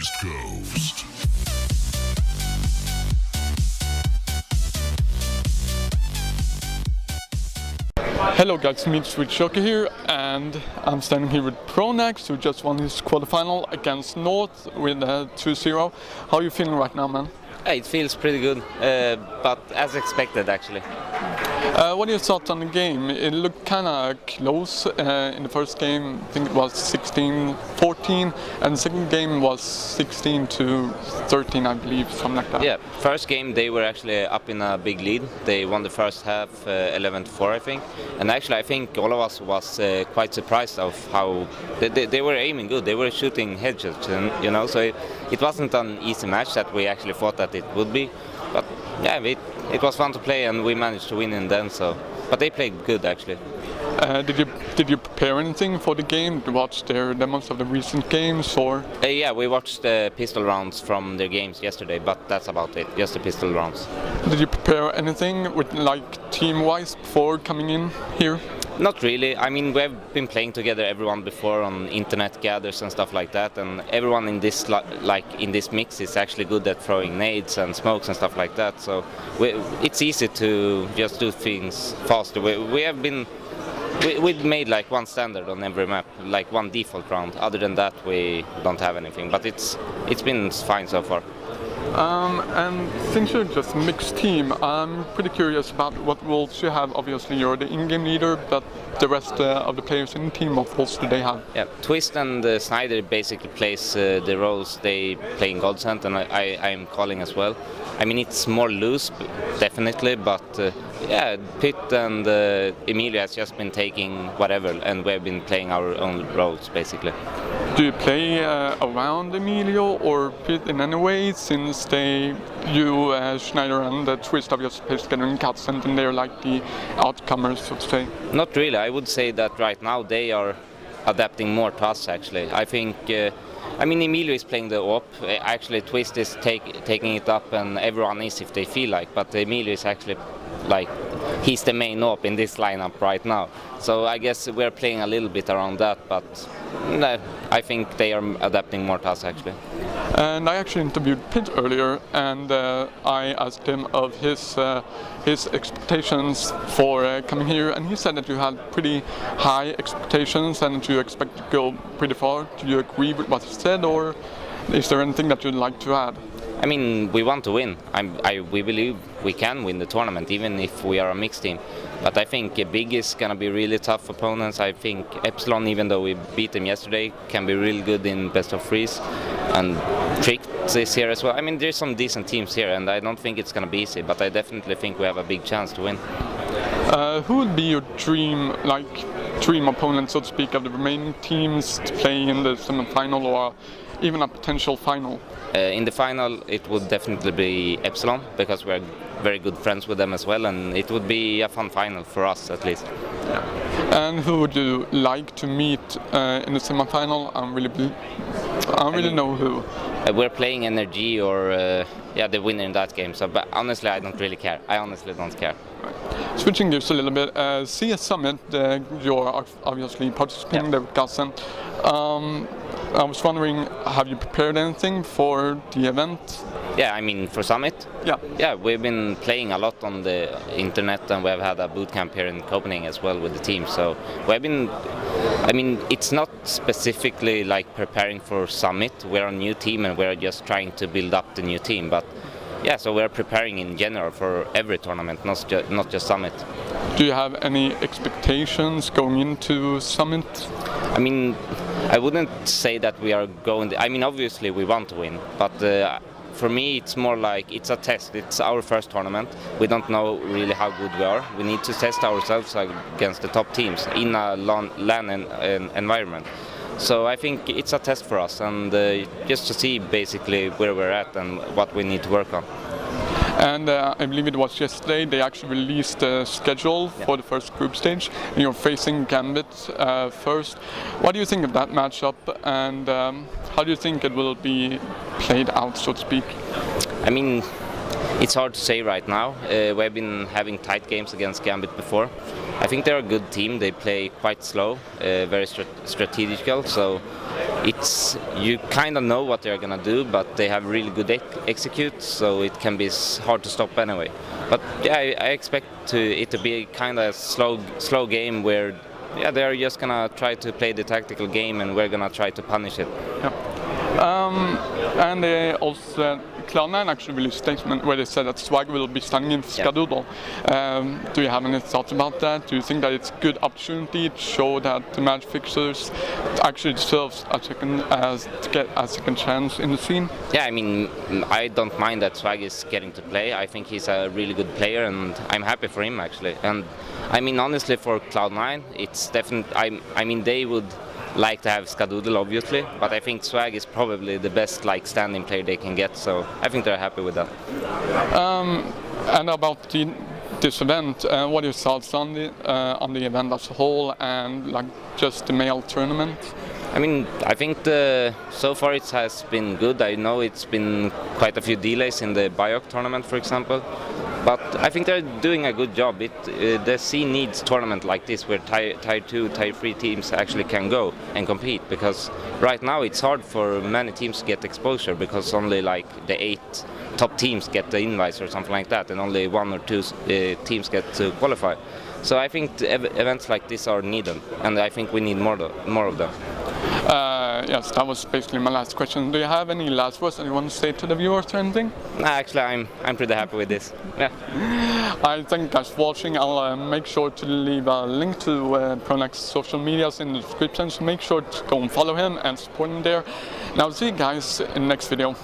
East Coast. Hello guys, me Joker here, and I'm standing here with Pronax, who just won his quarterfinal against North with 2-0. How are you feeling right now, man? It feels pretty good, but as expected actually. What are your thoughts on the game? It looked kind of close in the first game. I think it was 16-14, and the second game was 16-13, I believe, something like that. Yeah, first game they were actually up in a big lead. They won the first half 11-4, I think. And actually I think all of us was quite surprised of how they were aiming good. They were shooting headshots, you know, so it wasn't an easy match that we actually thought that it would be. But yeah, it was fun to play, and we managed to win in the end. So, but they played good actually. Did you prepare anything for the game? Did you watch their demos of the recent games, or? Yeah, we watched the pistol rounds from their games yesterday, but that's about it. Just the pistol rounds. Did you prepare anything with team-wise before coming in here? Not really. I mean, we've been playing together, everyone before, on internet gathers and stuff like that, and everyone in this in this mix is actually good at throwing nades and smokes and stuff like that. So it's easy to just do things faster. We've made like one standard on every map, like one default round. Other than that, we don't have anything. But it's been fine so far. And since you're just a mixed team, I'm pretty curious about what roles you have. Obviously, you're the in-game leader, but the rest of the players in the team, what roles do they have? Yeah, Twist and Snyder basically plays the roles they play in Godsend, and I'm calling as well. I mean, it's more loose, definitely, but yeah, Pitt and Emilia has just been taking whatever, and we've been playing our own roles, basically. Do you play around Emilio or Pitt in any way, since you, Schneider and Twist have just played together in Godsend, and they're like the outcomers, so to say? Not really. I would say that right now they are adapting more to us, actually. I think, I mean, Emilio is playing the op. Actually, Twist is taking it up, and everyone is if they feel like, but Emilio is actually he's the main op in this lineup right now. So I guess we're playing a little bit around that, but no, I think they are adapting more to us actually. And I actually interviewed Pitt earlier, and I asked him of his expectations for coming here, and he said that you had pretty high expectations and that you expect to go pretty far. Do you agree with what he said, or is there anything that you'd like to add? I mean, we want to win. We believe we can win the tournament, even if we are a mixed team. But I think Big is going to be really tough opponents. I think Epsilon, even though we beat them yesterday, can be really good in best of threes. And Trick is here as well. I mean, there's some decent teams here, and I don't think it's going to be easy, but I definitely think we have a big chance to win. Who would be your dream opponent, so to speak, of the remaining teams to play in the semi-final or even a potential final? In the final, it would definitely be Epsilon, because we're very good friends with them as well, and it would be a fun final for us at least. Yeah. And who would you like to meet in the semi-final? I don't really know who. We're playing NRG or the winner in that game. So, but honestly, I don't really care. I honestly don't care. Right. Switching gears a little bit, CS Summit, you're obviously participating there with Godsend. I was wondering, have you prepared anything for the event? Yeah, I mean, for Summit? Yeah. Yeah, we've been playing a lot on the internet, and we've had a boot camp here in Copenhagen as well with the team. So we've been, I mean, it's not specifically like preparing for Summit. We're a new team, and we're just trying to build up the new team. But yeah, so we're preparing in general for every tournament, not just Summit. Do you have any expectations going into Summit? I mean, I wouldn't say that we are going. I mean, obviously we want to win, but for me it's more like it's a test. It's our first tournament. We don't know really how good we are. We need to test ourselves against the top teams in a LAN environment. So I think it's a test for us, and just to see basically where we're at and what we need to work on. And I believe it was yesterday they actually released the schedule for the first group stage, and you're facing Gambit first. What do you think of that matchup, and how do you think it will be played out, so to speak? I mean, it's hard to say right now. We've been having tight games against Gambit before. I think they're a good team. They play quite slow, very strategical. So you kind of know what they're gonna do, but they have really good execute. So it can be hard to stop anyway. But yeah, I expect it to be kind of a slow game where they're just gonna try to play the tactical game, and we're gonna try to punish it. Yeah. And they also Cloud9 actually released a statement where they said that Swag will be standing in Skadoodle. Do you have any thoughts about that? Do you think that it's a good opportunity to show that the match fixers actually deserves to get a second chance in the scene? Yeah, I mean, I don't mind that Swag is getting to play. I think he's a really good player, and I'm happy for him actually. And I mean, honestly, for Cloud9, it's definitely. I mean, they would like to have Skadoodle, obviously, but I think Swag is probably the best standing player they can get, so I think they're happy with that. And about this event, what are your thoughts on the event as a whole, and just the male tournament? I mean, I think so far it has been good. I know it's been quite a few delays in the Biok tournament, for example. But I think they're doing a good job. The scene needs tournament like this where tier 2, tier 3 teams actually can go and compete, because right now it's hard for many teams to get exposure because only the 8 top teams get the invites or something like that, and only 1 or 2 teams get to qualify. So I think events like this are needed, and I think we need more of them. Yes, that was basically my last question. Do you have any last words that you want to say to the viewers or anything? Nah, actually, I'm pretty happy with this. Yeah. I thank you guys for watching. I'll make sure to leave a link to Pronax social medias in the description, so make sure to go and follow him and support him there. And I'll see you guys in the next video.